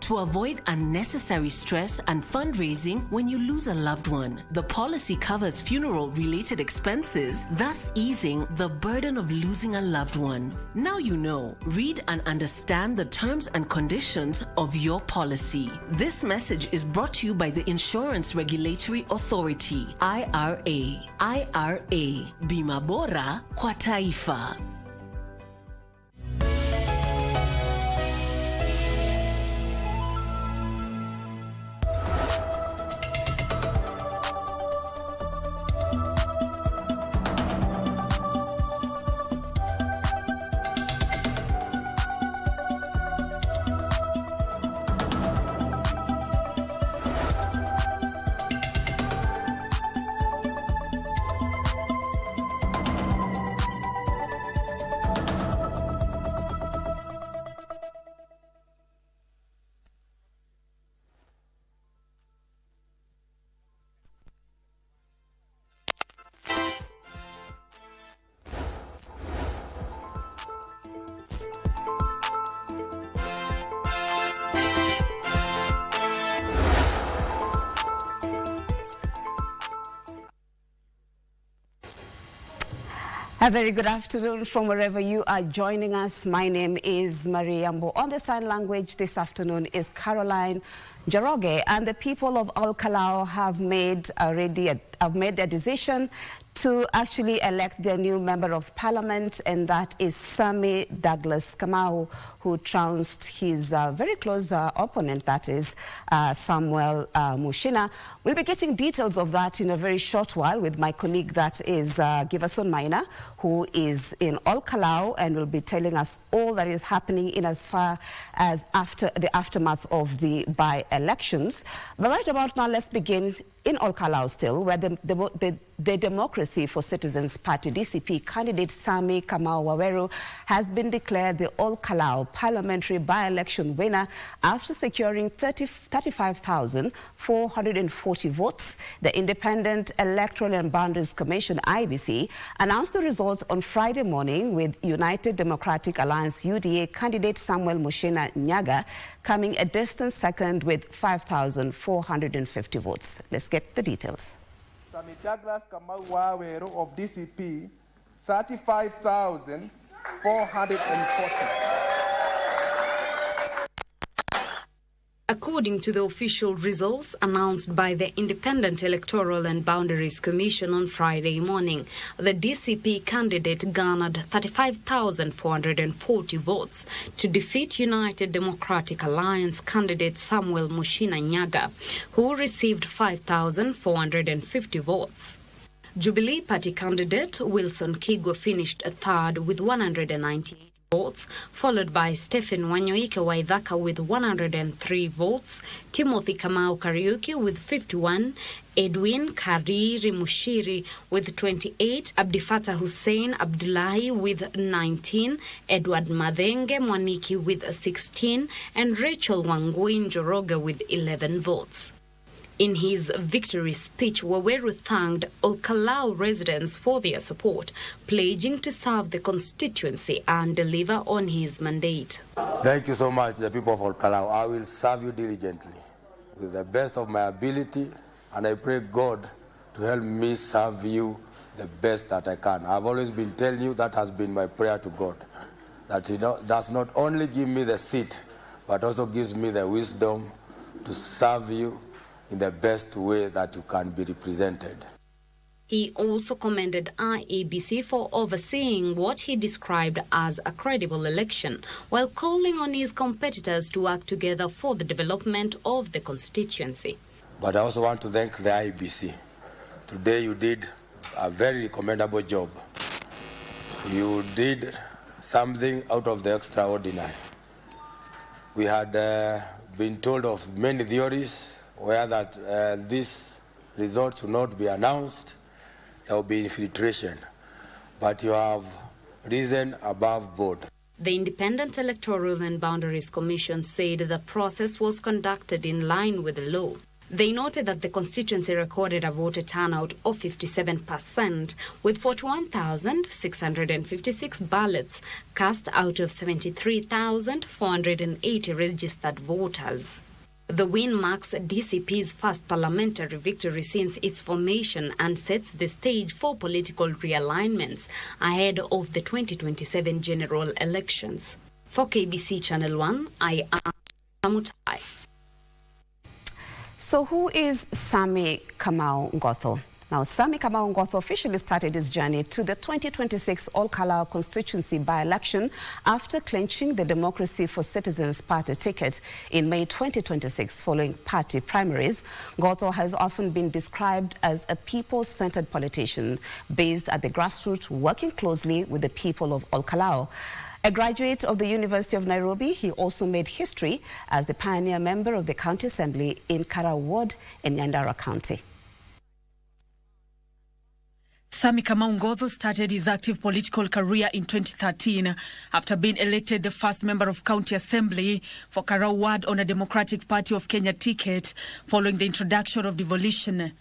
to avoid unnecessary stress and fundraising when you lose a loved one. The policy covers funeral-related expenses, thus easing the burden of losing a loved one. Now you know. Read and understand the terms and conditions of your policy. This message is brought to you by the Insurance Regulatory Authority, IRA. IRA, Bima Bora kwa Taifa. A very good afternoon from wherever you are joining us. My name is Marie Yambo. On the sign language this afternoon is Caroline Njoroge, and the people of Kalou have made their decision to actually elect their new member of parliament, and that is Sami Douglas Kamau, who trounced his very close opponent, that is Samuel Mushina. We'll be getting details of that in a very short while with my colleague, that is Giverson Maina, who is in Kalou and will be telling us all that is happening in as far as after the aftermath of the by-elections. But right about now, let's begin in Kalou still, where the Democracy for Citizens Party, DCP, candidate Sami Kamau Waweru has been declared the Kalou parliamentary by-election winner after securing 35,440 votes. The Independent Electoral and Boundaries Commission, IBC, announced the results on Friday morning, with United Democratic Alliance, UDA, candidate Samuel Mushina Nyaga coming a distant second with 5,450 votes. Let's get the details. Sami Douglas Kamau Waweru of DCP, 35,440. According to the official results announced by the Independent Electoral and Boundaries Commission on Friday morning, the DCP candidate garnered 35,440 votes to defeat United Democratic Alliance candidate Samuel Mushina Nyaga, who received 5,450 votes. Jubilee Party candidate Wilson Kigwa finished third with 198 votes, followed by Stephen Wanyoike Waithaka with 103 votes, Timothy Kamau Kariuki with 51, Edwin Kariri Mushiri with 28, Abdifata Hussein Abdullahi with 19, Edward Madenge Mwaniki with 16, and Rachel Wangui Njoroge with 11 votes. In his victory speech, Waweru thanked Kalou residents for their support, pledging to serve the constituency and deliver on his mandate. Thank you so much, the people of Kalou. I will serve you diligently with the best of my ability, and I pray God to help me serve you the best that I can. I've always been telling you that has been my prayer to God, that He does not only give me the seat, but also gives me the wisdom to serve you in the best way that you can be represented. He also commended IEBC for overseeing what he described as a credible election, while calling on his competitors to work together for the development of the constituency. But I also want to thank the IEBC. Today you did a very commendable job. You did something out of the extraordinary. We had been told of many theories where that this result will not be announced, there will be infiltration. But you have risen above board. The Independent Electoral and Boundaries Commission said the process was conducted in line with the law. They noted that the constituency recorded a voter turnout of 57%, with 41,656 ballots cast out of 73,480 registered voters. The win marks DCP's first parliamentary victory since its formation and sets the stage for political realignments ahead of the 2027 general elections. For KBC Channel 1, I am Samutai. So who is Sami Kamau Ngotho? Now, Sami Kamau Ngotho officially started his journey to the 2026 Kalou constituency by-election after clinching the Democracy for Citizens party ticket in May 2026 following party primaries. Ngotho has often been described as a people-centered politician based at the grassroots, working closely with the people of Kalou. A graduate of the University of Nairobi, he also made history as the pioneer member of the County Assembly in Kara Ward in Nyandarua County. Sami Kamau Ngotho started his active political career in 2013 after being elected the first member of County Assembly for Kara Ward on a Democratic Party of Kenya ticket following the introduction of devolution.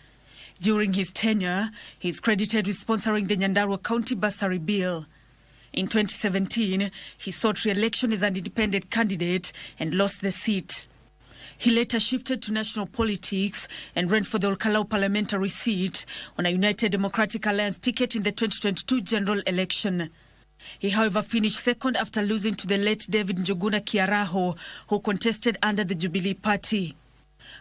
During his tenure, he is credited with sponsoring the Nyandarua County Bursary Bill. In 2017, he sought re-election as an independent candidate and lost the seat. He later shifted to national politics and ran for the Kalou parliamentary seat on a United Democratic Alliance ticket in the 2022 general election. He, however, finished second after losing to the late David Njuguna Kiaraho, who contested under the Jubilee Party.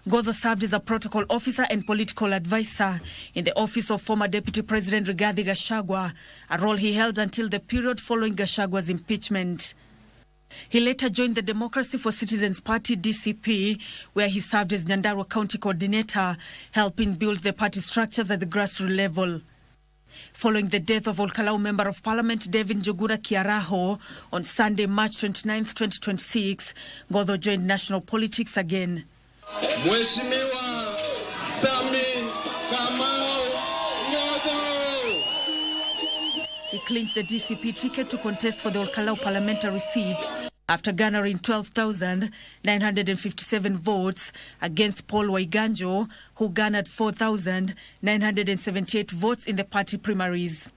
Ngotho served as a protocol officer and political advisor in the office of former Deputy President Rigathi Gachagua, a role he held until the period following Gachagua's impeachment. He later joined the Democracy for Citizens Party DCP, where he served as Nyandarua County Coordinator, helping build the party structures at the grassroots level. Following the death of Kalou Member of Parliament David Njuguna Kiaraho on Sunday, March 29, 2026, Ngotho joined national politics again. Mheshimiwa Sami Kamau Ngotho. He clinched the DCP ticket to contest for the Kalou parliamentary seat after garnering 12,957 votes against Paul Waiganjo, who garnered 4,978 votes in the party primaries.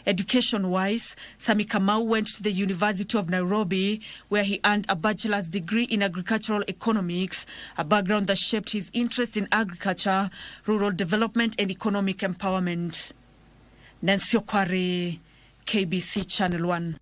Education-wise, Sami Kamau went to the University of Nairobi, where he earned a bachelor's degree in agricultural economics, a background that shaped his interest in agriculture, rural development and economic empowerment. Nancy Okware, KBC Channel 1.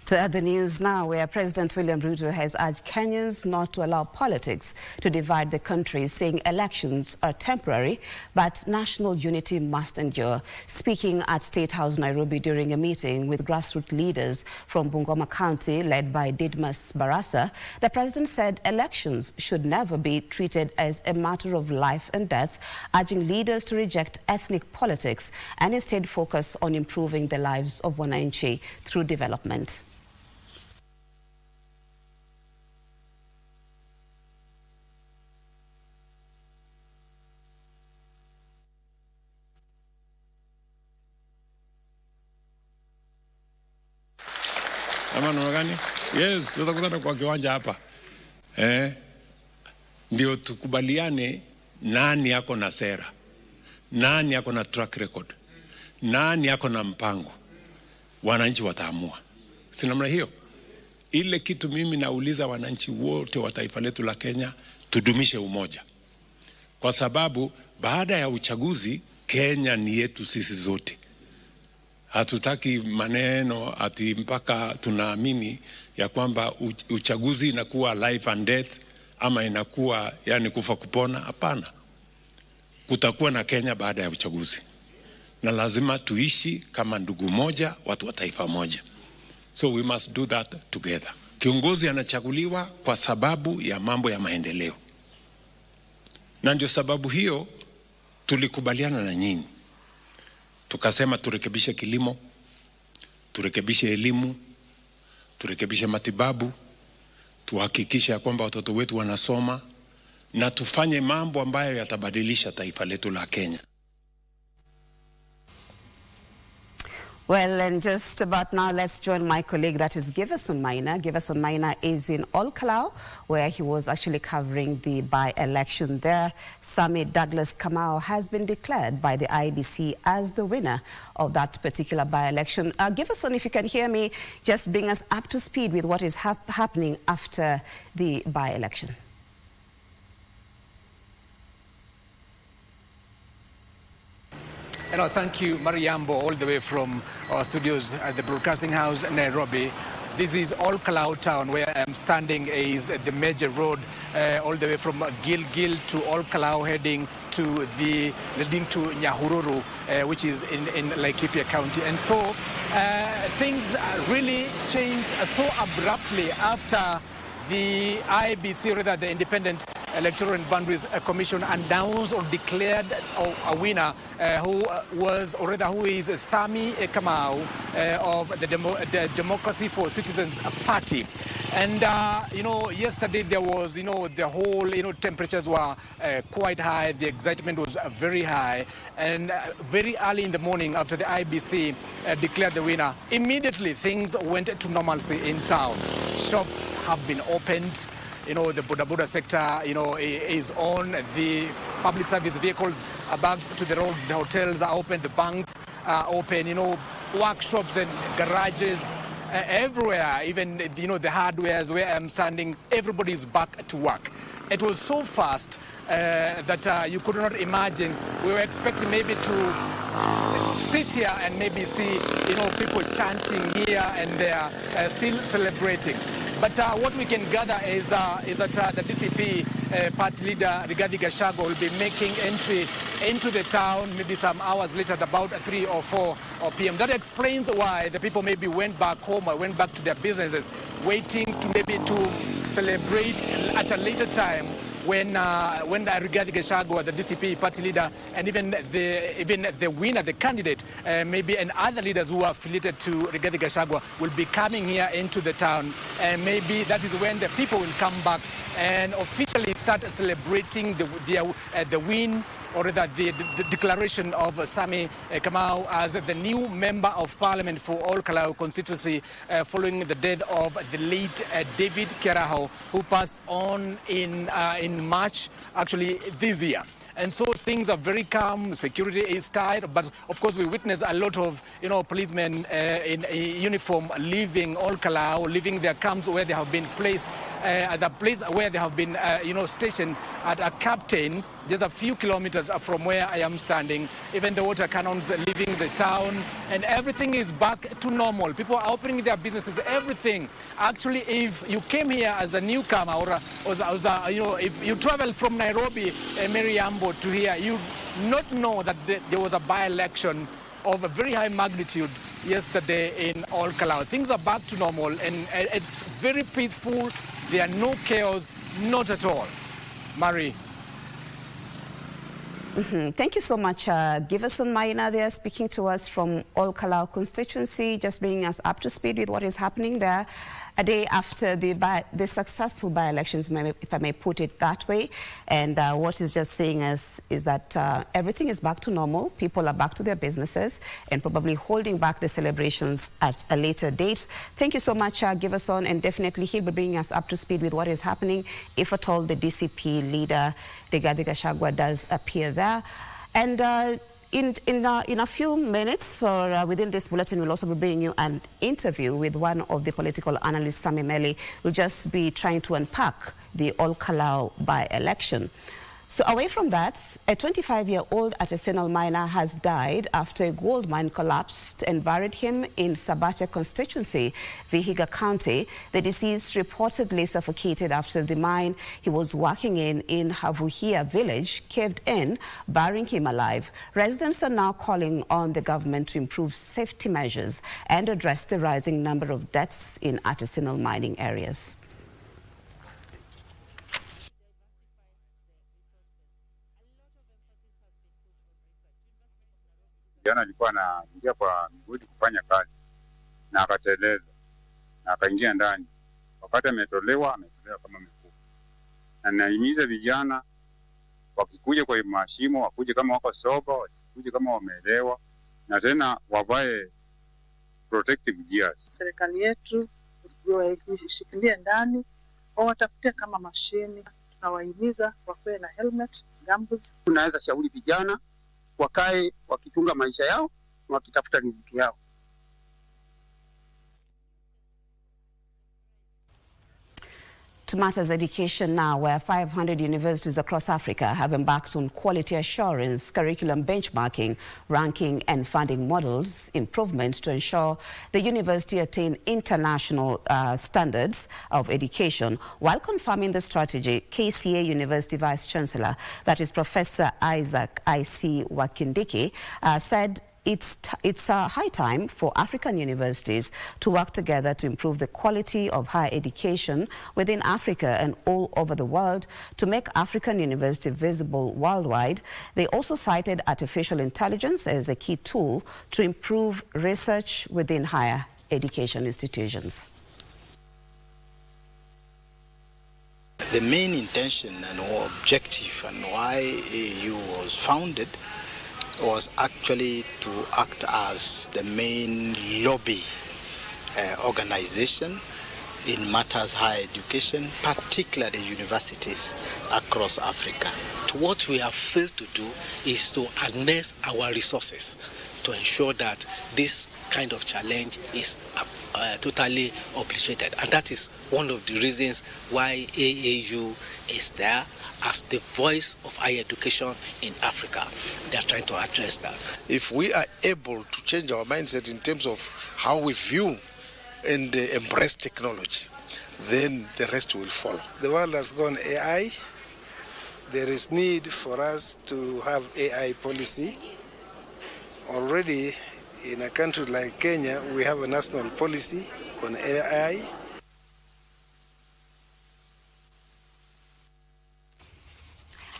To other news now, where President William Ruto has urged Kenyans not to allow politics to divide the country, saying elections are temporary, but national unity must endure. Speaking at State House Nairobi during a meeting with grassroots leaders from Bungoma County, led by Didmas Barasa, the president said elections should never be treated as a matter of life and death, urging leaders to reject ethnic politics and instead focus on improving the lives of wananchi through development. Yes, tutakutana kwa kiwanja hapa. Ndio tukubaliane nani yako na sera, nani yako na track record, nani yako na mpango. Wananchi wataamua. Si namna hiyo? Ile kitu mimi nauliza wananchi wote wa taifa letu la Kenya, tudumishe umoja. Kwa sababu baada ya uchaguzi, Kenya ni yetu sisi zote. Hatutaki maneno ati mpaka tunaamini ya kwamba uchaguzi inakuwa life and death ama inakuwa yani kufa kupona. Hapana. Kutakuwa na Kenya baada ya uchaguzi. Na lazima tuishi kama ndugu moja, watu wa taifa moja. So we must do that together. Kiongozi anachaguliwa kwa sababu ya mambo ya maendeleo. Na ndio sababu hiyo tulikubaliana na nyinyi. Tukasema turekebishe kilimo, turekebishe elimu, turekebishe matibabu, tuhakikishe ya kwamba watoto wetu wanasoma na tufanye mambo ambayo yatabadilisha taifa letu la Kenya. Well, and just about now, let's join my colleague, that is Giverson Maina. Giverson Maina is in Kalou, where he was actually covering the by-election there. Sami Kamau has been declared by the IBC as the winner of that particular by-election. Giverson, if you can hear me, just bring us up to speed with what is happening after the by-election. Hello, thank you, Yambo, all the way from our studios at the Broadcasting House in Nairobi. This is Kalou town where I'm standing, is the major road all the way from Gilgil to Kalou, heading to leading to Nyahururu, which is in Laikipia County. And so things really changed so abruptly after the IBC, rather the Independent Electoral and Boundaries Commission, announced or declared a winner who is Sami Kamau of the Democracy for Citizens Party. And yesterday there was the whole temperatures were quite high, the excitement was very high, and very early in the morning after the IBC declared the winner, immediately things went to normalcy in town. Shops have been opened. The Buddha sector, is on. The public service vehicles are back to the roads. The hotels are open. The banks are open. Workshops and garages everywhere. Even the hardwares where I'm standing, everybody's back to work. It was so fast that you could not imagine. We were expecting maybe to sit here and maybe see people chanting here and there, still celebrating. But what we can gather is that the DCP party leader, Rigathi Gachagua, will be making entry into the town maybe some hours later at about 3 or 4 p.m. That explains why the people maybe went back home or went back to their businesses, waiting to maybe to celebrate at a later time when Rigathi Gachagua, the DCP party leader, and even the winner, the candidate, maybe and other leaders who are affiliated to Rigathi Gachagua will be coming here into the town, and maybe that is when the people will come back and officially start celebrating the win, or the declaration of Sami Kamau as the new member of parliament for Kalou constituency, following the death of the late David Keraho, who passed on in March, actually this year. And so things are very calm, security is tight, but of course we witness a lot of policemen in uniform leaving Kalou, leaving their camps where they have been placed, at the place where they have been stationed at a captain, just a few kilometers from where I am standing. Even the water cannons leaving the town, and everything is back to normal. People are opening their businesses, everything. Actually, if you came here as a newcomer, or if you travel from Nairobi, Yambo to here, you not know that there was a by-election of a very high magnitude yesterday in Kalou. Things are back to normal, and it's very peaceful. There are no chaos, not at all. Marie. Thank you so much. Giverson Maina there, speaking to us from Kalou constituency, just bringing us up to speed with what is happening there. A day after the successful by-elections, if I may put it that way. And what is just saying is that everything is back to normal. People are back to their businesses and probably holding back the celebrations at a later date. Thank you so much, Giverson, and definitely he'll be bringing us up to speed with what is happening, if at all the DCP leader, Rigathi Gachagua, does appear there. And in a few minutes, or within this bulletin, we'll also be bringing you an interview with one of the political analysts, Sami. We'll just be trying to unpack the Kalou by-election. So away from that, a 25-year-old artisanal miner has died after a gold mine collapsed and buried him in Sabacha constituency, Vihiga County. The deceased reportedly suffocated after the mine he was working in Havuhia village caved in, burying him alive. Residents are now calling on the government to improve safety measures and address the rising number of deaths in artisanal mining areas. Jana alikuwa anaingia kwa mgodi kufanya kazi na akateleza na akaingia ndani. Wakati ametolewa kama mfuko. Na nahimiza vijana wakikuja kwa mashimo wakuje kama wako soba, wasikuje kama wameelewa, na tena wavae protective gears. Serikali yetu ishikilie ndani, watafute kama mashini. Tunawahimiza wakuwe na helmet, gumboots. Tunaweza shauri vijana wakae wakitunga maisha yao na wakitafuta riziki yao. To matters education now, where 500 universities across Africa have embarked on quality assurance, curriculum benchmarking, ranking and funding models improvements to ensure the university attain international standards of education. While confirming the strategy, KCA University Vice Chancellor, that is Professor Isaac I.C. Wakindiki, said it's high time for African universities to work together to improve the quality of higher education within Africa and all over the world to make African university visible worldwide. They also cited artificial intelligence as a key tool to improve research within higher education institutions. The main intention and objective and why AAU was founded was actually to act as the main lobby organization in matters higher education, particularly universities across Africa. What we have failed to do is to harness our resources to ensure that this kind of challenge is totally obliterated. And that is one of the reasons why AAU is there as the voice of higher education in Africa. They are trying to address that. If we are able to change our mindset in terms of how we view and embrace technology, then the rest will follow. The world has gone AI. There is need for us to have AI policy. Already in a country like Kenya, we have a national policy on AI.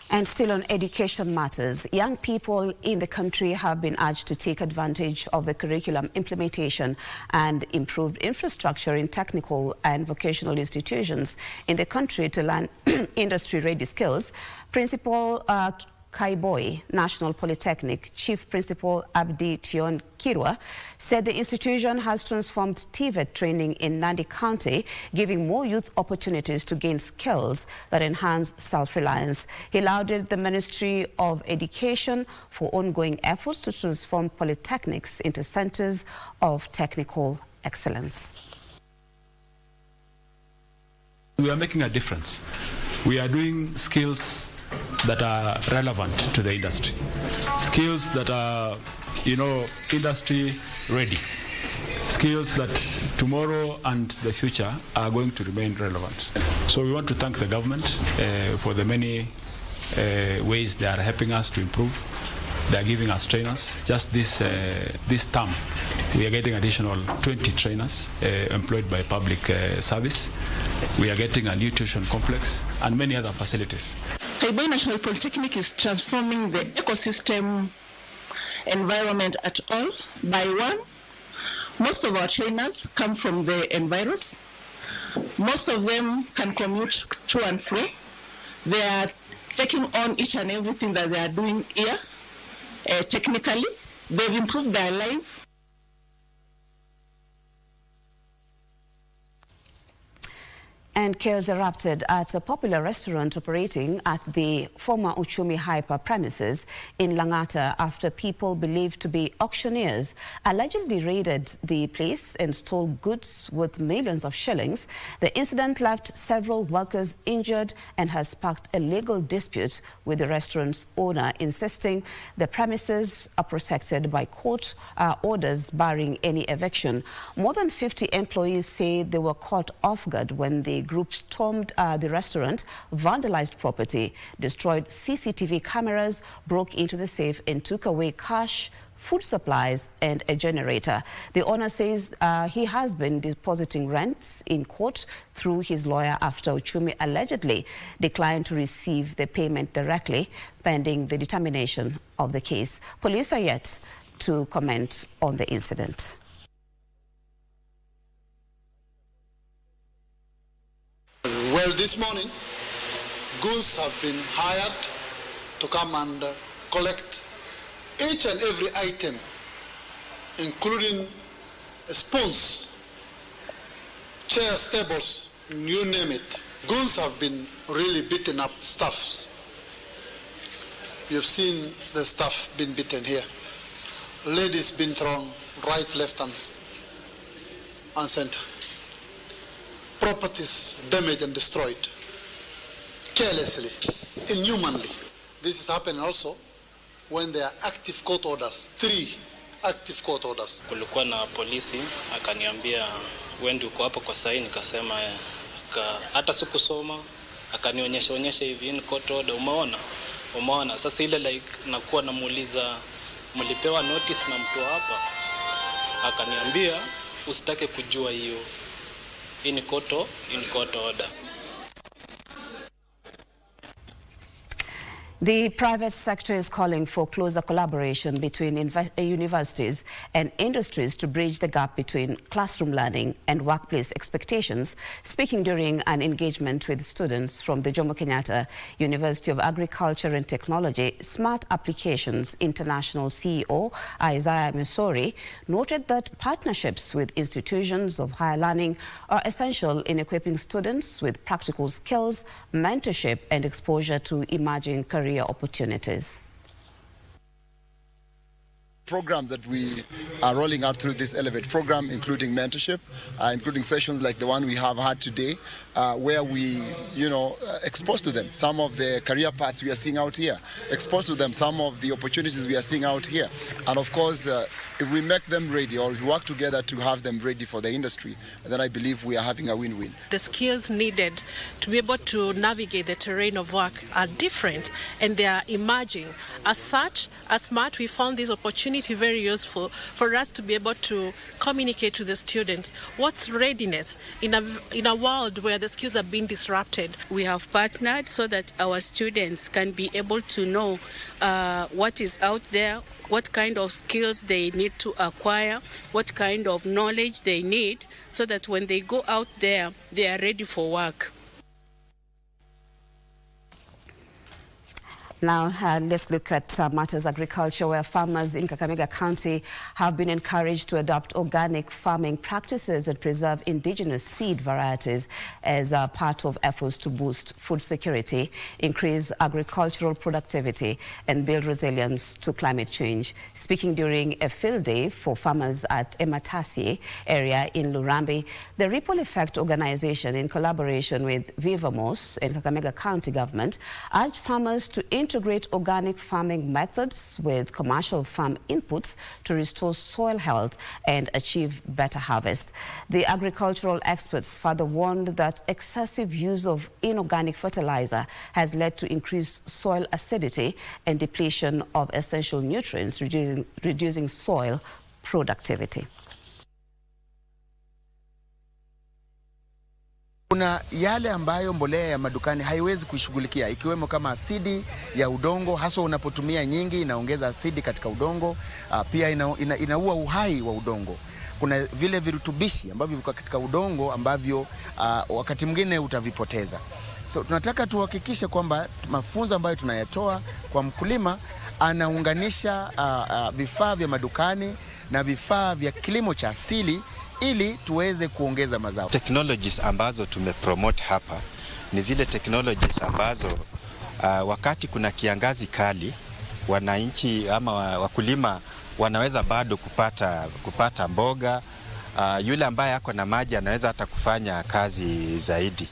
And still on education matters, young people in the country have been urged to take advantage of the curriculum implementation and improved infrastructure in technical and vocational institutions in the country to learn industry-ready skills. Principal Kaiboi National Polytechnic Chief Principal Abdi Tion Kirwa said the institution has transformed TVET training in Nandi County, giving more youth opportunities to gain skills that enhance self-reliance. He lauded the Ministry of Education for ongoing efforts to transform polytechnics into centers of technical excellence. We are making a difference. We are doing skills that are relevant to the industry. Skills that are, industry ready. Skills that tomorrow and the future are going to remain relevant. So we want to thank the government for the many ways they are helping us to improve. They are giving us trainers. Just this term, we are getting additional 20 trainers employed by public service. We are getting a new tuition complex and many other facilities. KBC National Polytechnic is transforming the ecosystem environment at all by one. Most of our trainers come from the environs. Most of them can commute to and fro. They are taking on each and everything that they are doing here. Technically, they've improved their life. And chaos erupted at a popular restaurant operating at the former Uchumi Hyper premises in Langata after people believed to be auctioneers allegedly raided the place and stole goods worth millions of shillings. The incident left several workers injured and has sparked a legal dispute with the restaurant's owner, insisting the premises are protected by court orders barring any eviction. More than 50 employees say they were caught off guard when the group stormed the restaurant, vandalized property, destroyed CCTV cameras, broke into the safe and took away cash, food supplies and a generator. The owner says he has been depositing rents in court through his lawyer after Uchumi allegedly declined to receive the payment directly, pending the determination of the case. Police are yet to comment on the incident. Well, this morning, goons have been hired to come and collect each and every item, including spoons, chairs, tables, you name it. Goons have been really beating up staffs. You've seen the staff been beaten here. Ladies been thrown right, left, and center. Properties damaged and destroyed carelessly, inhumanly. This is happening also when there are active court orders, 3 active court orders. Kulikuwa na polisi akaniambia wewe uko hapo kwa saini, nikasema hata sikusoma, akanionyesha hivi ni court order, umeona. Sasa ile like nakuwa namuuliza mlipewa notice na mtu hapa, akaniambia usitake kujua hiyo, hii ni court order. The private sector is calling for closer collaboration between universities and industries to bridge the gap between classroom learning and workplace expectations. Speaking during an engagement with students from the Jomo Kenyatta University of Agriculture and Technology, Smart Applications International CEO Isaiah Misori noted that partnerships with institutions of higher learning are essential in equipping students with practical skills, mentorship, and exposure to emerging career opportunities. Programs that we are rolling out through this Elevate program, including mentorship, including sessions like the one we have had today, where we, expose to them some of the career paths we are seeing out here, expose to them some of the opportunities we are seeing out here. And of course, if we make them ready or we work together to have them ready for the industry, then I believe we are having a win-win. The skills needed to be able to navigate the terrain of work are different and they are emerging. As such, as Smart, we found this opportunity very useful for us to be able to communicate to the students what's readiness in a world where the skills are being disrupted. We have partnered so that our students can be able to know what is out there, what kind of skills they need to acquire, what kind of knowledge they need, so that when they go out there, they are ready for work. Now, let's look at matters agriculture, where farmers in Kakamega County have been encouraged to adopt organic farming practices and preserve indigenous seed varieties as part of efforts to boost food security, increase agricultural productivity, and build resilience to climate change. Speaking during a field day for farmers at Ematasi area in Lurambi, the Ripple Effect organization, in collaboration with Vivamos and Kakamega County government, urged farmers to integrate organic farming methods with commercial farm inputs to restore soil health and achieve better harvest. The agricultural experts further warned that excessive use of inorganic fertilizer has led to increased soil acidity and depletion of essential nutrients, reducing soil productivity. Kuna yale ambayo mbolea ya madukani haiwezi kuishughulikia, ikiwemo kama asidi ya udongo, haswa unapotumia nyingi inaongeza asidi katika udongo, pia inaua uhai wa udongo. Kuna vile virutubishi ambavyo viko katika udongo ambavyo wakati mwingine utavipoteza. So tunataka tuhakikishe kwamba mafunzo ambayo tunayatoa kwa mkulima anaunganisha vifaa vya madukani na vifaa vya kilimo cha asili ili tuweze kuongeza mazao. Technologies ambazo tumepromote hapa ni zile technologies ambazo wakati kuna kiangazi kali, wananchi ama wakulima wanaweza bado kupata mboga. Yule ambaye ako na maji anaweza hata kufanya kazi zaidi.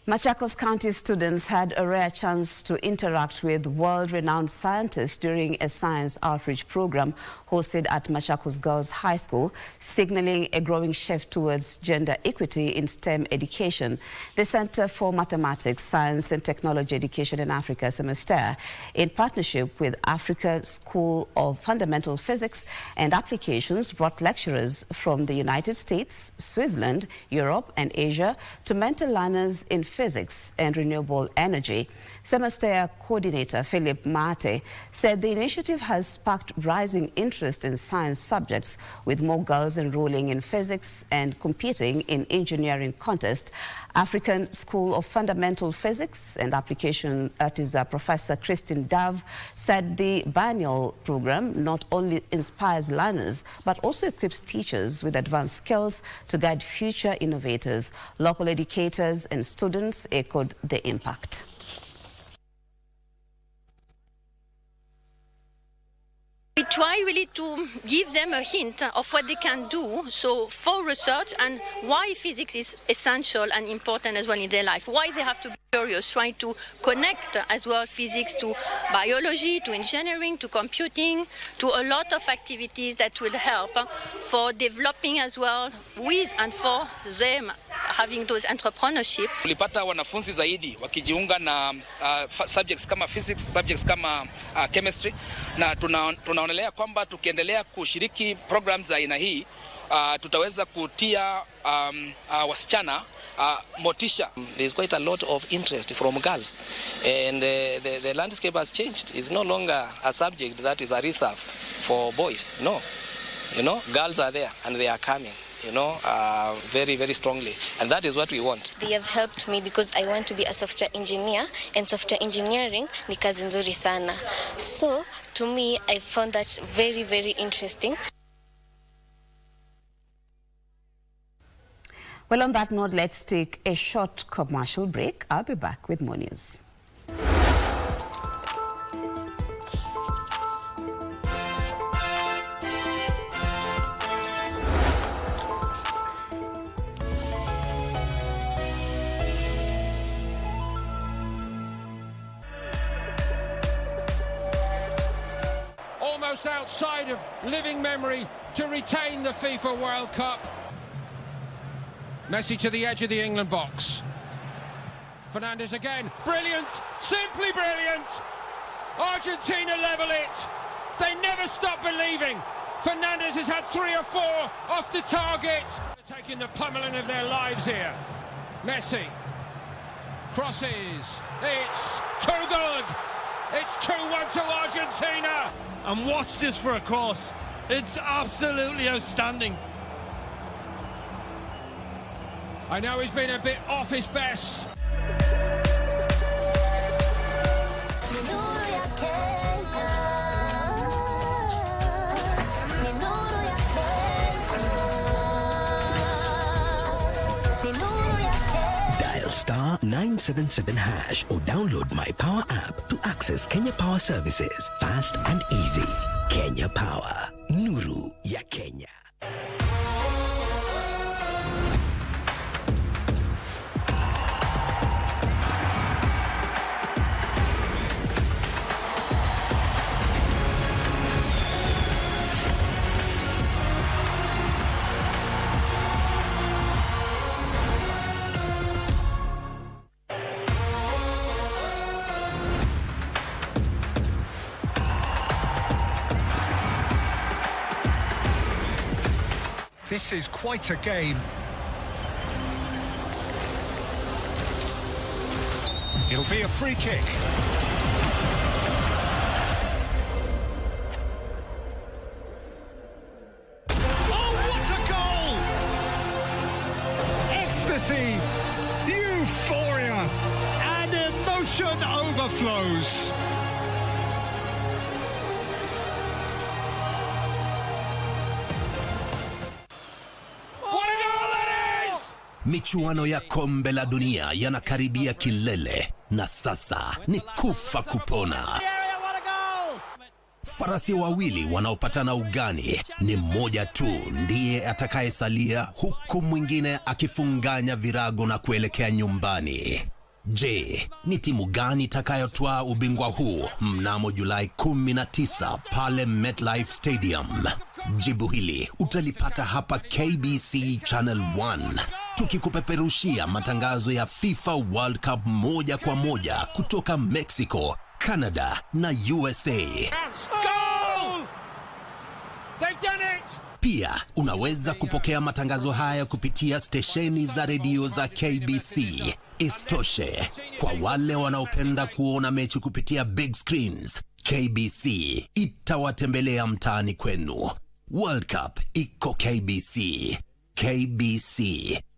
Machakos County students had a rare chance to interact with world-renowned scientists during a science outreach program hosted at Machakos Girls High School, signaling a growing shift towards gender equity in STEM education. The Center for Mathematics, Science and Technology Education in Africa, SEMESTER, in partnership with Africa School of Fundamental Physics and Applications, brought lecturers from the United States, Switzerland, Europe, and Asia to mentor learners in physics and renewable energy. Semester coordinator Philip Mate said the initiative has sparked rising interest in science subjects, with more girls enrolling in physics and competing in engineering contests. African School of Fundamental Physics and Application, that is Professor Christine Dove, said the biennial program not only inspires learners but also equips teachers with advanced skills to guide future innovators. Local educators and students echoed the impact. We try really to give them a hint of what they can do, so for research, and why physics is essential and important as well in their life, why they have to be curious, trying to connect as well physics to biology, to engineering, to computing, to a lot of activities that will help for developing as well with and for them having those entrepreneurship. Tulipata wanafunzi zaidi wakijiunga na subjects kama physics, subjects kama chemistry, na tunaonelea kwamba tukiendelea kushiriki programs za aina hii tutaweza kutia wasichana motisha. There's quite a lot of interest from girls, and the landscape has changed. It's no longer a subject that is a reserve for boys. No, you know, girls are there and they are coming, you know, very, very strongly, and that is what we want. They have helped me because I want to be a software engineer, and software engineering ni kazi nzuri sana. So to me, I found that very, very interesting. Well, on that note, let's take a short commercial break. I'll be back with more news. Almost outside of living memory to retain the FIFA World Cup. Messi to the edge of the England box. Fernandes again. Brilliant. Simply brilliant. Argentina level it. They never stop believing. Fernandes has had 3 or 4 off the target. They're taking the pummeling of their lives here. Messi. Crosses. It's too good. It's 2-1 to Argentina. And watch this for a cross. It's absolutely outstanding. I know he's been a bit off his best. Dial star 977 hash or download my Power app to access Kenya Power services fast and easy. Kenya Power, nuru ya Kenya. This is quite a game. It'll be a free kick. Oh, what a goal! Ecstasy, euphoria, and emotion overflows. Michuano ya kombe la dunia yanakaribia kilele na sasa ni kufa kupona. Farasi wawili wanaopatana ugani, ni mmoja tu ndiye atakayesalia, huku mwingine akifunganya virago na kuelekea nyumbani. Je, ni timu gani itakayotwaa ubingwa huu mnamo Julai 19 pale MetLife Stadium? Jibu hili utalipata hapa KBC Channel 1, tukikupeperushia matangazo ya FIFA World Cup moja kwa moja kutoka Mexico, Canada na USA. Goal! They've done it! Pia unaweza kupokea matangazo haya kupitia stesheni za redio za KBC Istoshe, kwa wale wanaopenda kuona mechi kupitia big screens, KBC itawatembelea mtaani kwenu. World Cup iko KBC. KBC,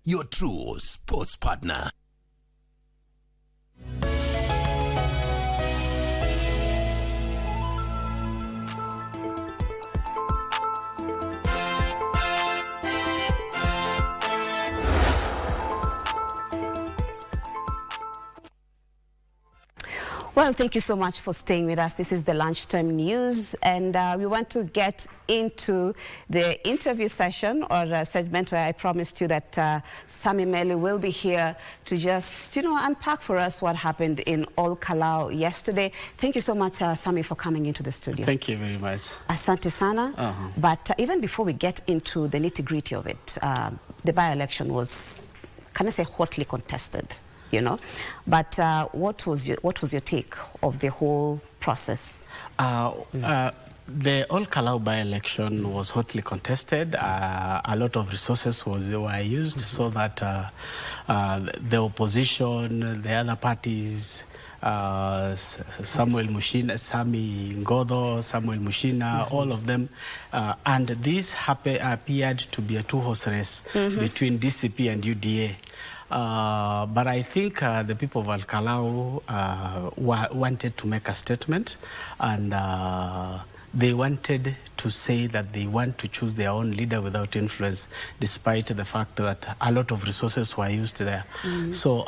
your true sports partner. Well, thank you so much for staying with us. This is the Lunchtime News, and we want to get into the interview session, or a segment where I promised you that Sami will be here to just, unpack for us what happened in Kalou yesterday. Thank you so much, Sami, for coming into the studio. Thank you very much. Asante sana. But even before we get into the nitty-gritty of it, the by-election was, can I say, hotly contested. But what was your take of the whole process? The Kalou by-election was hotly contested. A lot of resources were used so that the opposition, the other parties, Samuel Mushina, Sami Ngodho, Samuel Mushina, all of them, and this appeared to be a two-horse race between DCP and UDA. But I think the people of Kalou wanted to make a statement, and they wanted to say that they want to choose their own leader without influence, despite the fact that a lot of resources were used there. So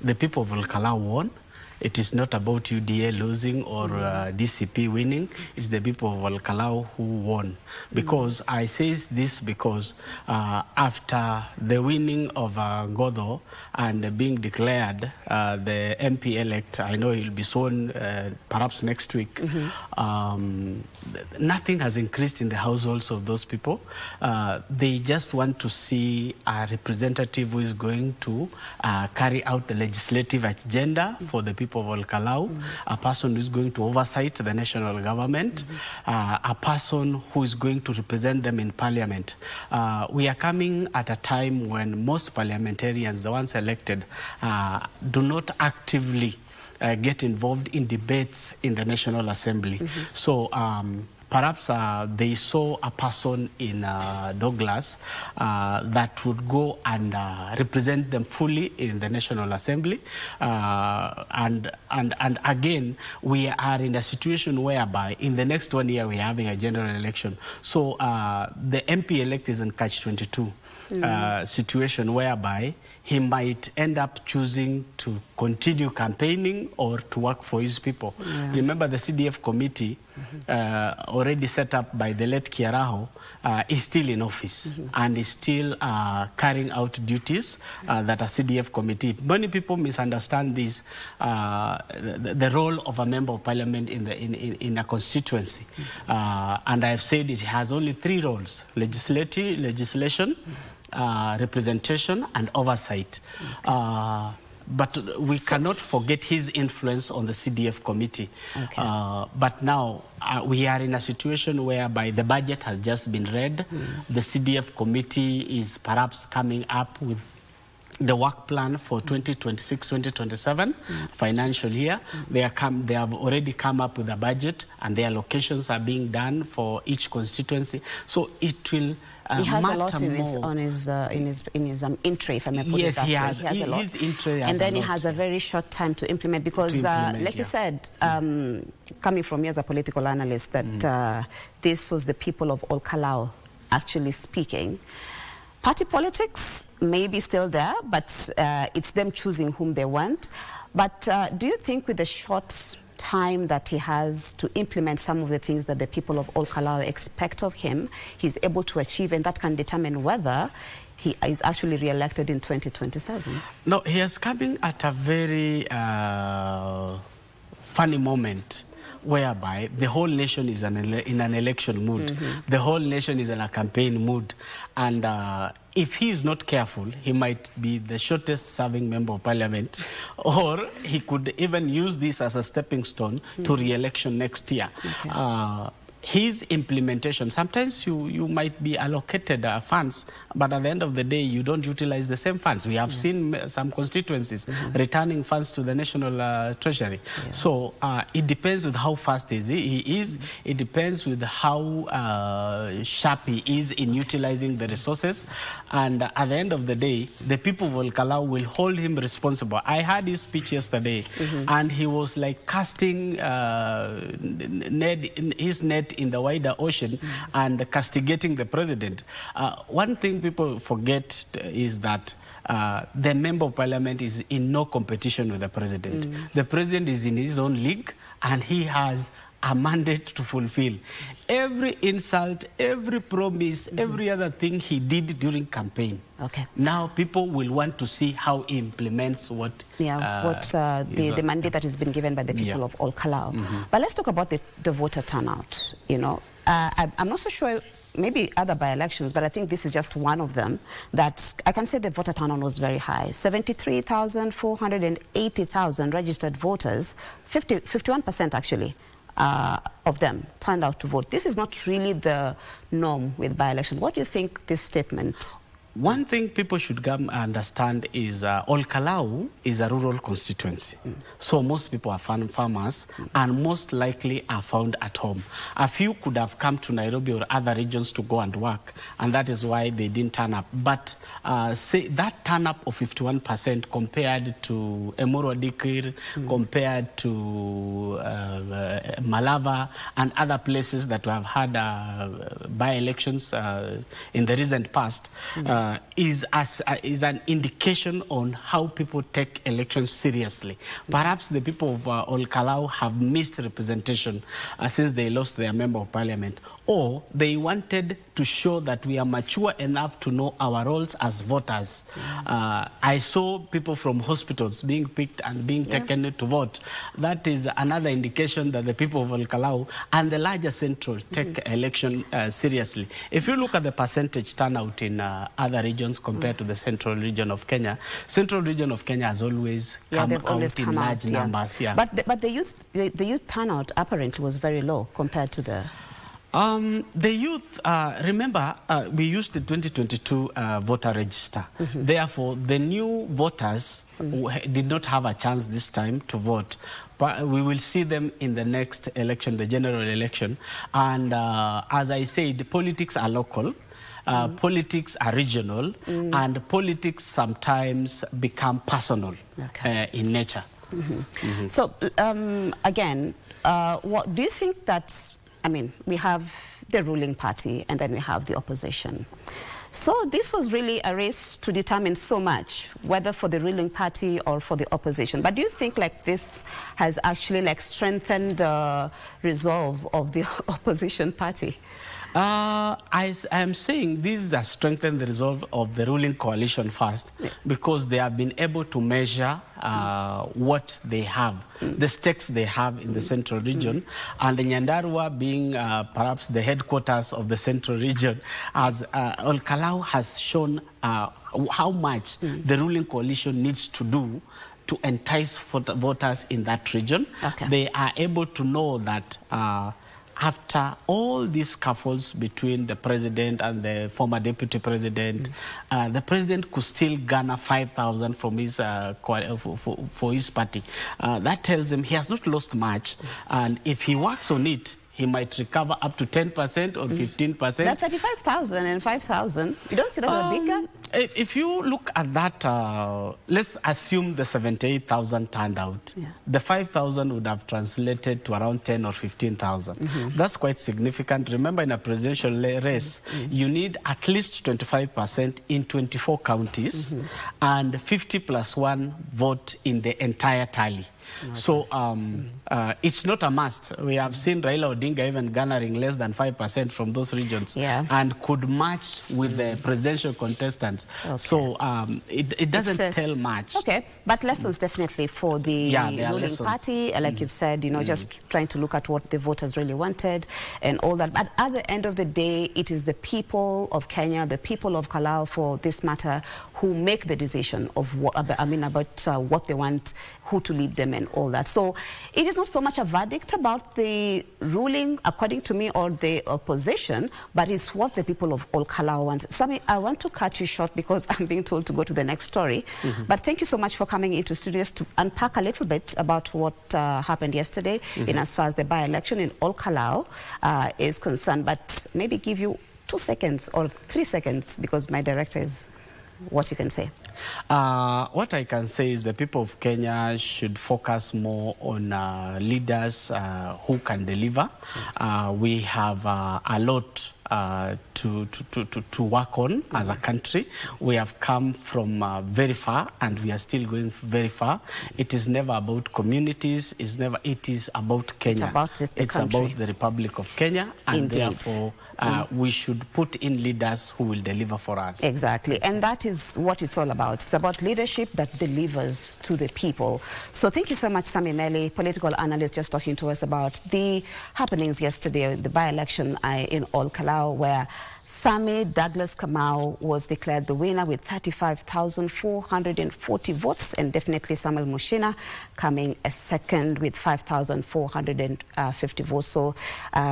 the people of Kalou won. It is not about UDA losing or DCP winning. It's the people of Kalou who won. Because I say this because after the winning of Ngodho and being declared the MP-elect, I know he'll be sworn perhaps next week, nothing has increased in the households of those people. They just want to see a representative who is going to carry out the legislative agenda for the people of Kalou, a person who is going to oversight the national government, a person who is going to represent them in parliament. We are coming at a time when most parliamentarians, the ones elected, do not actively get involved in debates in the National Assembly. So perhaps they saw a person in Douglas that would go and represent them fully in the National Assembly. And again, we are in a situation whereby in the next 1 year we are having a general election. So the MP-elect is in catch-22 situation whereby he might end up choosing to continue campaigning or to work for his people. Remember, the CDF committee, already set up by the late Kiaraho, is still in office and is still carrying out duties that a CDF committee. Many people misunderstand this, the role of a member of parliament in a constituency. And I've said it has only 3 roles: legislation, representation, and oversight. But we cannot forget his influence on the CDF committee. But now we are in a situation whereby the budget has just been read. The CDF committee is perhaps coming up with the work plan for 2026-2027 financial year. They have already come up with a budget, and the allocations are being done for each constituency. So it will he has a lot in his entry, if I may put it that way. He has a lot. His entry has, and then he has a very short time to implement, because like you said, coming from me as a political analyst, that this was the people of Kalou actually speaking. Party politics may be still there, but it's them choosing whom they want. But do you think with the short time that he has to implement some of the things that the people of Kalou expect of him, he's able to achieve, and that can determine whether he is actually re-elected in 2027? No, he is coming at a very funny moment, whereby the whole nation is in an election mood. The whole nation is in a campaign mood. And if he is not careful, he might be the shortest serving member of parliament, or he could even use this as a stepping stone to re-election next year. his implementation, sometimes you might be allocated funds, but at the end of the day, you don't utilize the same funds. We have seen some constituencies returning funds to the National Treasury. So it depends with how fast he is. It depends with how sharp he is in utilizing the resources. And at the end of the day, the people of Kalou will hold him responsible. I heard his speech yesterday, and he was like casting his net in the wider ocean and castigating the president. One thing people forget is that the member of parliament is in no competition with the president. The president is in his own league, and he has a mandate to fulfill. Every insult, every promise, every other thing he did during campaign. Now people will want to see how he implements what the mandate that has been given by the people of all Kalou. But let's talk about the voter turnout. You know, I'm not so sure. Maybe other by-elections, but I think this is just one of them that I can say the voter turnout was very high. 73,480,000 registered voters, 51% actually of them turned out to vote. This is not really the norm with by-election. What do you think this statement? One thing people should understand is all Kalou is a rural constituency. So most people are farmers and most likely are found at home. A few could have come to Nairobi or other regions to go and work, and that is why they didn't turn up. But say that turn up of 51% compared to Emuru Dikir, compared to Malava and other places that we have had by-elections in the recent past, is an indication on how people take elections seriously. Perhaps the people of all Kalou have missed representation since they lost their member of parliament, or they wanted to show that we are mature enough to know our roles as voters. I saw people from hospitals being picked and being taken to vote. That is another indication that the people of all Kalou and the larger central take election seriously. If you look at the percentage turnout in other regions compared to the central region of Kenya, central region of Kenya has always come out in large numbers. But the youth turnout apparently was very low compared to the... The youth, remember, we used the 2022 voter register. Therefore, the new voters did not have a chance this time to vote. But we will see them in the next election, the general election. And as I said, politics are local. Politics are regional, and politics sometimes become personal in nature. So, again, what do you think that, I mean, we have the ruling party and then we have the opposition. So this was really a race to determine so much, whether for the ruling party or for the opposition. But do you think like this has actually like strengthened the resolve of the opposition party? I am saying this has strengthened the resolve of the ruling coalition first, because they have been able to measure what they have, the stakes they have in the central region, and the Nyandarua being perhaps the headquarters of the central region, as all Kalou has shown how much the ruling coalition needs to do to entice voters in that region. They are able to know that after all these scuffles between the president and the former deputy president, the president could still garner 5,000 from his for his party. That tells him he has not lost much, and if he works on it, he might recover up to 10% or 15%. That 35,000 and 5,000, you don't see that as a big gap? If you look at that, let's assume the 78,000 turned out. The 5,000 would have translated to around 10 or 15,000. That's quite significant. Remember, in a presidential race, you need at least 25% in 24 counties and 50+1 vote in the entire tally. So it's not a must. We have seen Raila Odinga even garnering less than 5% from those regions and could match with the presidential contestants. So it doesn't tell much. But lessons definitely for the ruling party, like you've said, you know, just trying to look at what the voters really wanted and all that. But at the end of the day, it is the people of Kenya, the people of Kalou, for this matter, who make the decision of what, about what they want, who to lead them and all that. So it is not so much a verdict about the ruling, according to me, or the opposition, but it's what the people of all Kalou want. Sami, I want to cut you short because I'm being told to go to the next story. But thank you so much for coming into studios to unpack a little bit about what happened yesterday in as far as the by-election in all Kalou is concerned. But maybe give you 2 seconds or 3 seconds, because my director is what you can say. What I can say is the people of Kenya should focus more on leaders who can deliver. We have a lot to work on as a country. We have come from very far, and we are still going very far. It is never about communities. It is about Kenya. It's about the country. About the Republic of Kenya, and Indeed. therefore we should put in leaders who will deliver for us. Exactly, and that is what it's all about. It's about leadership that delivers to the people. So thank you so much, Sami Meli, political analyst, just talking to us about the happenings yesterday, the by-election in all Kalou, where Sami Douglas Kamau was declared the winner with 35,440 votes, and definitely Samuel Mushina coming a second with 5,450 votes. So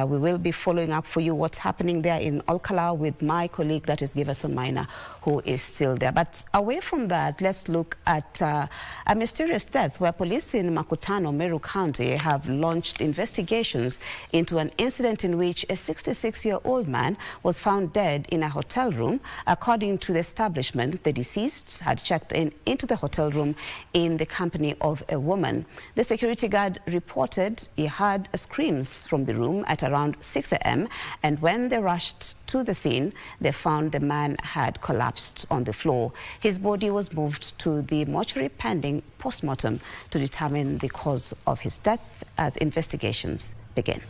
we will be following up for you what's happening there in all Kalou with my colleague, that is Giverson Minor, who is still there. But away from that, let's look at a mysterious death where police in Makutano, Meru County, have launched investigations into an incident in which a 66-year-old man was found dead in a hotel room. According to the establishment, the deceased had checked into the hotel room in the company of a woman. The security guard reported he heard screams from the room at around 6 a.m. and when they rushed to the scene, they found the man had collapsed on the floor. His body was moved to the mortuary pending post-mortem to determine the cause of his death as investigations begin.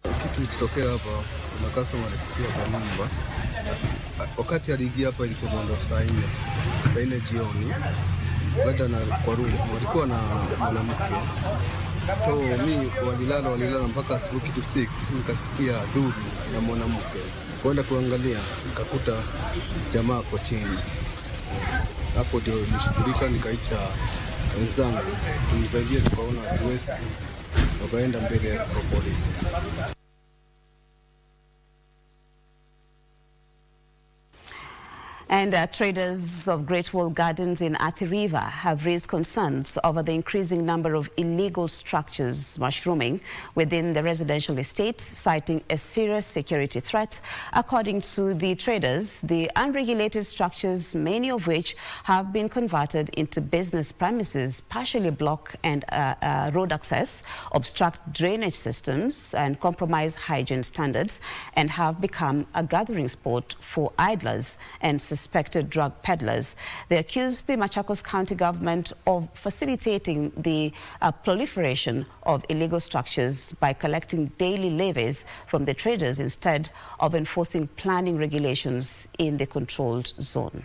Kitu kitokea hapa, kuna customer alikufia kwa nyumba. Wakati aliingia hapa ilikuwa mwendo saa 4 jioni. Wakati kwa room walikuwa na mwanamke. So mi walilala mpaka asubuhi kitu 6, nikasikia duru na mwanamke. Kwenda kuangalia nikakuta jamaa hapo chini. Hapo ndio nishughulika, nikaita wenzangu tumsaidie, tukaona hatuwezi, wakaenda mbele kwa polisi. And traders of Great Wall Gardens in Athi River have raised concerns over the increasing number of illegal structures mushrooming within the residential estate, citing a serious security threat. According to the traders, the unregulated structures, many of which have been converted into business premises, partially block and road access, obstruct drainage systems and compromise hygiene standards, and have become a gathering spot for idlers and suspected drug peddlers. They accused the Machakos County government of facilitating the proliferation of illegal structures by collecting daily levies from the traders instead of enforcing planning regulations in the controlled zone.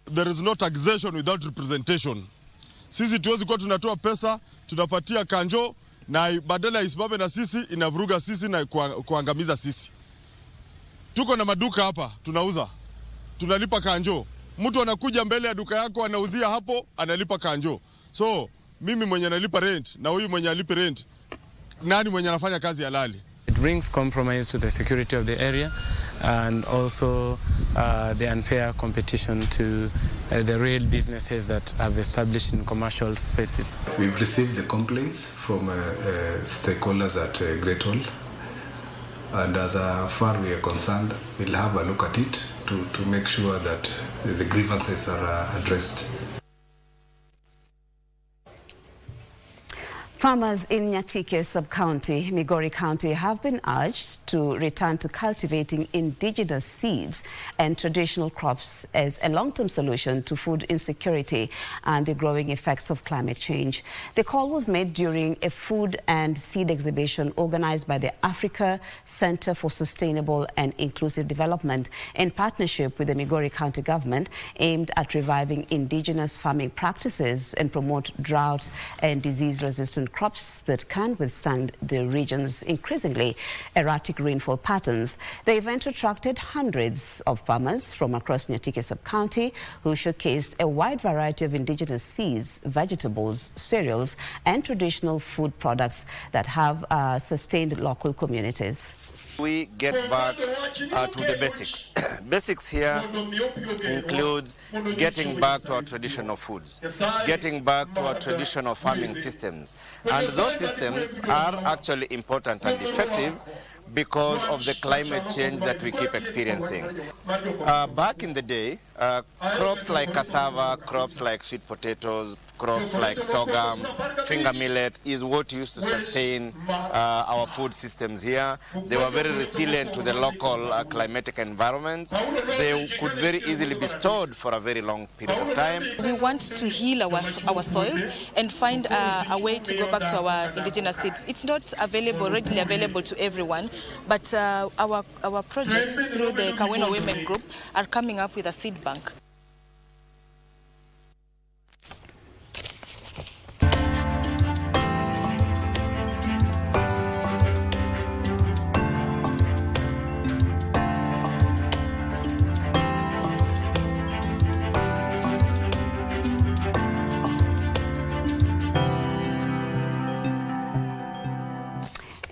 There is no taxation without representation. Sisi tuwezi kuwa tunatoa pesa, tunapatia kanjo, na badala isimame na sisi inavuruga sisi na kuangamiza sisi. Tuko na maduka hapa, tunauza, tunalipa kanjo. Mtu anakuja mbele ya duka yako anauzia hapo, analipa kanjo. So mimi mwenye nalipa rent na huyu mwenye alipi rent, nani mwenye anafanya kazi halali? It brings compromise to the security of the area and also the unfair competition to the real businesses that have established in commercial spaces. We've received the complaints from stakeholders at Great Wall, and as far we are concerned, we'll have a look at it to make sure that the grievances are addressed. Farmers in Nyatike sub-county, Migori County, have been urged to return to cultivating indigenous seeds and traditional crops as a long-term solution to food insecurity and the growing effects of climate change. The call was made during a food and seed exhibition organized by the Africa Center for Sustainable and Inclusive Development in partnership with the Migori County government, aimed at reviving indigenous farming practices and promote drought and disease-resistant crops that can withstand the region's increasingly erratic rainfall patterns. The event attracted hundreds of farmers from across Nyatike sub-county who showcased a wide variety of indigenous seeds, vegetables, cereals, and traditional food products that have sustained local communities. We get back to the basics. Basics here includes getting back to our traditional foods, getting back to our traditional farming systems. And those systems are actually important and effective because of the climate change that we keep experiencing. Back in the day, crops like cassava, crops like sweet potatoes, crops like sorghum, finger millet is what used to sustain our food systems here. They were very resilient to the local climatic environments. They could very easily be stored for a very long period of time. We want to heal our soils and find a way to go back to our indigenous seeds. It's not readily available to everyone, but our projects through the Kaweno Women Group are coming up with a seed bank.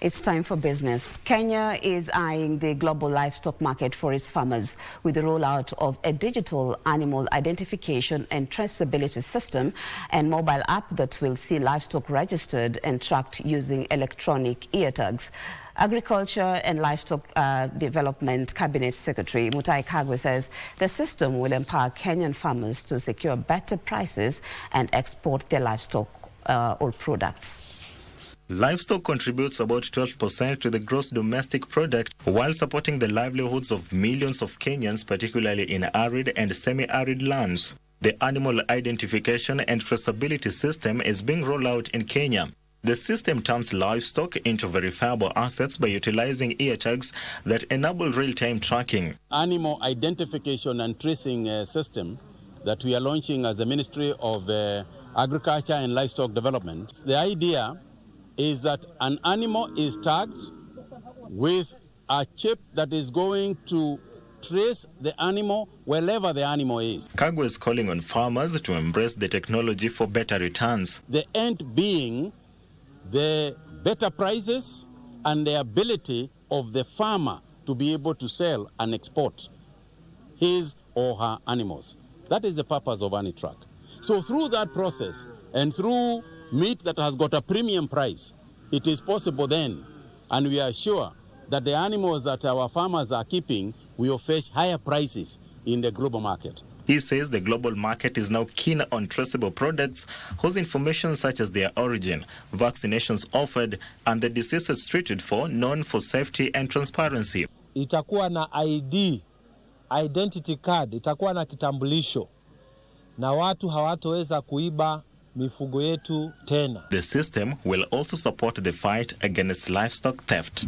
It's time for business. Kenya is eyeing the global livestock market for its farmers with the rollout of a digital animal identification and traceability system and mobile app that will see livestock registered and tracked using electronic ear tags. Agriculture and Livestock Development Cabinet Secretary Mutai Kagwe says the system will empower Kenyan farmers to secure better prices and export their livestock or products. Livestock contributes about 12% to the gross domestic product while supporting the livelihoods of millions of Kenyans, particularly in arid and semi-arid lands. The animal identification and traceability system is being rolled out in Kenya. The system turns livestock into verifiable assets by utilizing ear tags that enable real-time tracking. Animal identification and tracing system that we are launching as the Ministry of Agriculture and Livestock Development. The idea is that an animal is tagged with a chip that is going to trace the animal wherever the animal is. Kagwe is calling on farmers to embrace the technology for better returns. The end being the better prices and the ability of the farmer to be able to sell and export his or her animals. That is the purpose of AniTrack. So through that process and through meat that has got a premium price, it is possible then, and we are sure that the animals that our farmers are keeping will fetch higher prices in the global market. He says the global market is now keen on traceable products whose information such as their origin, vaccinations offered, and the diseases treated for known for safety and transparency. Itakuwa na ID, identity card, itakuwa na kitambulisho, na watu hawatoweza kuiba mifugo yetu tena. The system will also support the fight against livestock theft.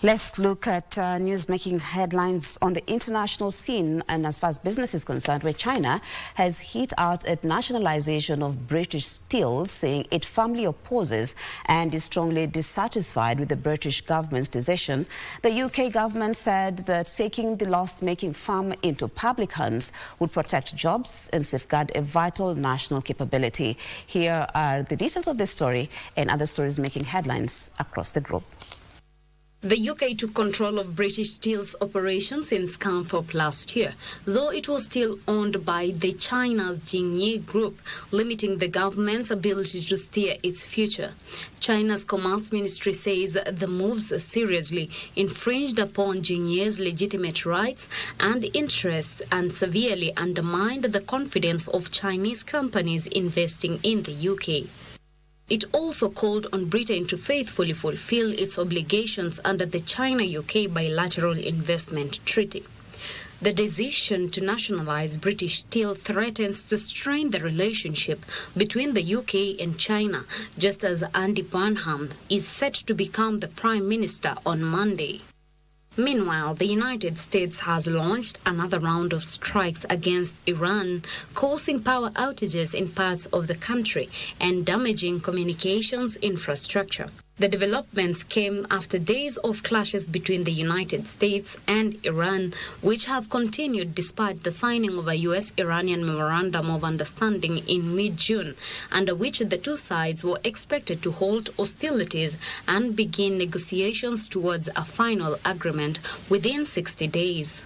Let's look at news making headlines on the international scene, and as far as business is concerned, where China has hit out at nationalization of British Steel, saying it firmly opposes and is strongly dissatisfied with the British government's decision. The UK government said that taking the loss-making firm into public hands would protect jobs and safeguard a vital national capability. Here are the details of this story and other stories making headlines across the globe. The UK took control of British Steel's operations in Scunthorpe last year, though it was still owned by the China's Jingye Group, limiting the government's ability to steer its future. China's Commerce Ministry says the moves seriously infringed upon Jingye's legitimate rights and interests and severely undermined the confidence of Chinese companies investing in the UK. It also called on Britain to faithfully fulfill its obligations under the China-UK bilateral investment treaty. The decision to nationalize British Steel threatens to strain the relationship between the UK and China, just as Andy Burnham is set to become the Prime Minister on Monday. Meanwhile, the United States has launched another round of strikes against Iran, causing power outages in parts of the country and damaging communications infrastructure. The developments came after days of clashes between the United States and Iran, which have continued despite the signing of a U.S.-Iranian Memorandum of Understanding in mid-June, under which the two sides were expected to halt hostilities and begin negotiations towards a final agreement within 60 days.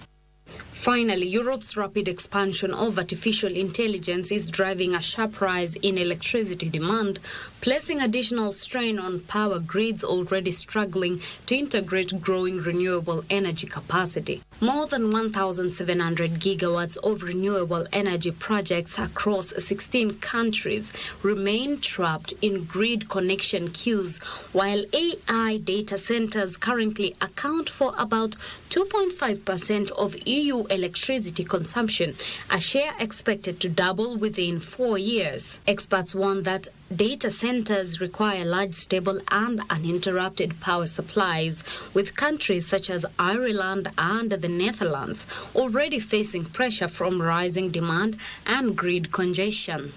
Finally, Europe's rapid expansion of artificial intelligence is driving a sharp rise in electricity demand, placing additional strain on power grids already struggling to integrate growing renewable energy capacity. More than 1,700 gigawatts of renewable energy projects across 16 countries remain trapped in grid connection queues, while AI data centers currently account for about 2.5% of EU electricity consumption, a share expected to double within 4 years. Experts warn that data centers require large, stable and uninterrupted power supplies, with countries such as Ireland and the Netherlands already facing pressure from rising demand and grid congestion.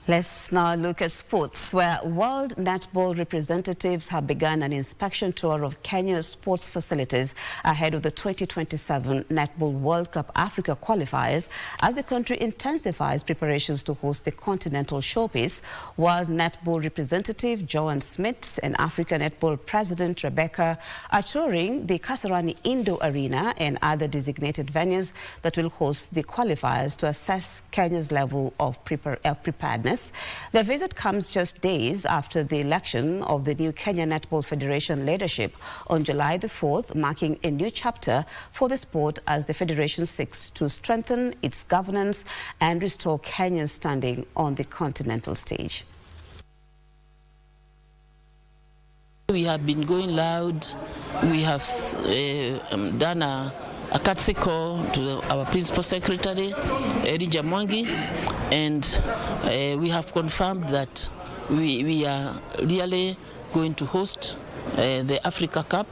Let's now look at sports, where World Netball representatives have begun an inspection tour of Kenya's sports facilities ahead of the 2027 Netball World Cup Africa qualifiers as the country intensifies preparations to host the continental showpiece. World Netball representative Joan Smith and Africa Netball President Rebecca are touring the Kasarani Indo Arena and other designated venues that will host the qualifiers to assess Kenya's level of preparedness. The visit comes just days after the election of the new Kenya Netball Federation leadership on July the 4th, marking a new chapter for the sport as the federation seeks to strengthen its governance and restore Kenya's standing on the continental stage. We have been going loud. We have done a courtesy call to our principal secretary, Erija Mwangi, and we have confirmed that we are really going to host the Africa Cup,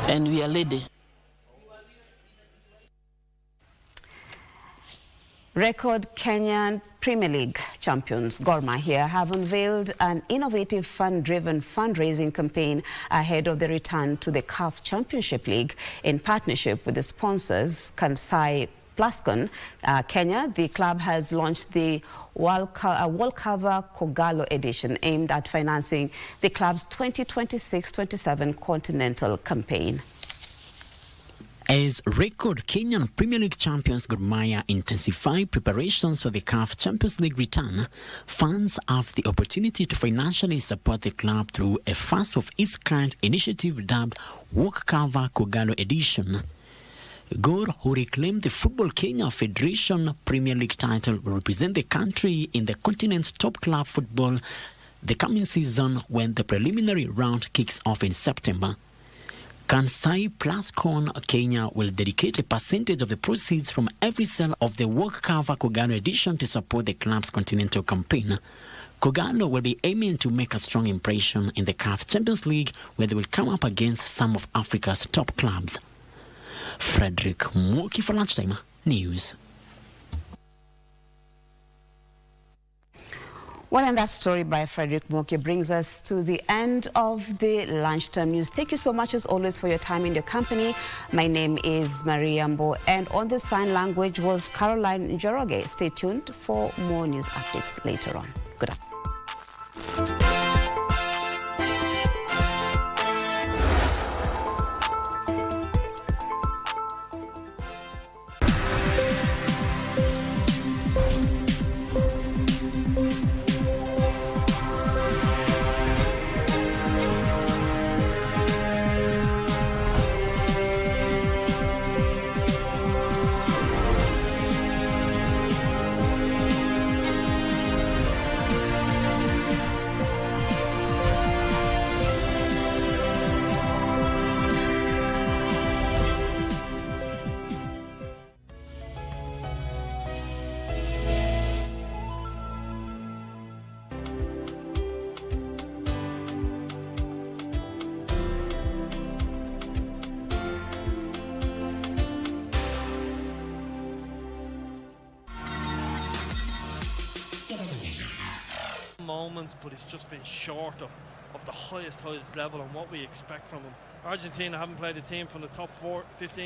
and we are ready. Record Kenyan Premier League champions Gor Mahia have unveiled an innovative fund-driven fundraising campaign ahead of the return to the CAF Championship League in partnership with the sponsors Kansai Plascon Kenya. The club has launched the World Cover Kogalo edition aimed at financing the club's 2026-27 continental campaign. As record Kenyan Premier League champions Gor Mahia intensify preparations for the CAF Champions League return, fans have the opportunity to financially support the club through a first-of-its-kind initiative dubbed World Cover Kogalo Edition. Gor, who reclaimed the Football Kenya Federation Premier League title, will represent the country in the continent's top club football the coming season when the preliminary round kicks off in September. Kansai Plascon Kenya will dedicate a percentage of the proceeds from every sale of the World Cover Kogalo edition to support the club's continental campaign. Kogalo will be aiming to make a strong impression in the CAF Champions League, where they will come up against some of Africa's top clubs. Frederick Mwoki for Lunchtime News. Well, and that story by Frederick Mwoki brings us to the end of the Lunchtime News. Thank you so much, as always, for your time and your company. My name is Yambo, and on the sign language was Caroline Njoroge. Stay tuned for more news updates later on. Good afternoon. moments, but he's just been short of the highest level and what we expect from him. Argentina haven't played a team from the top 15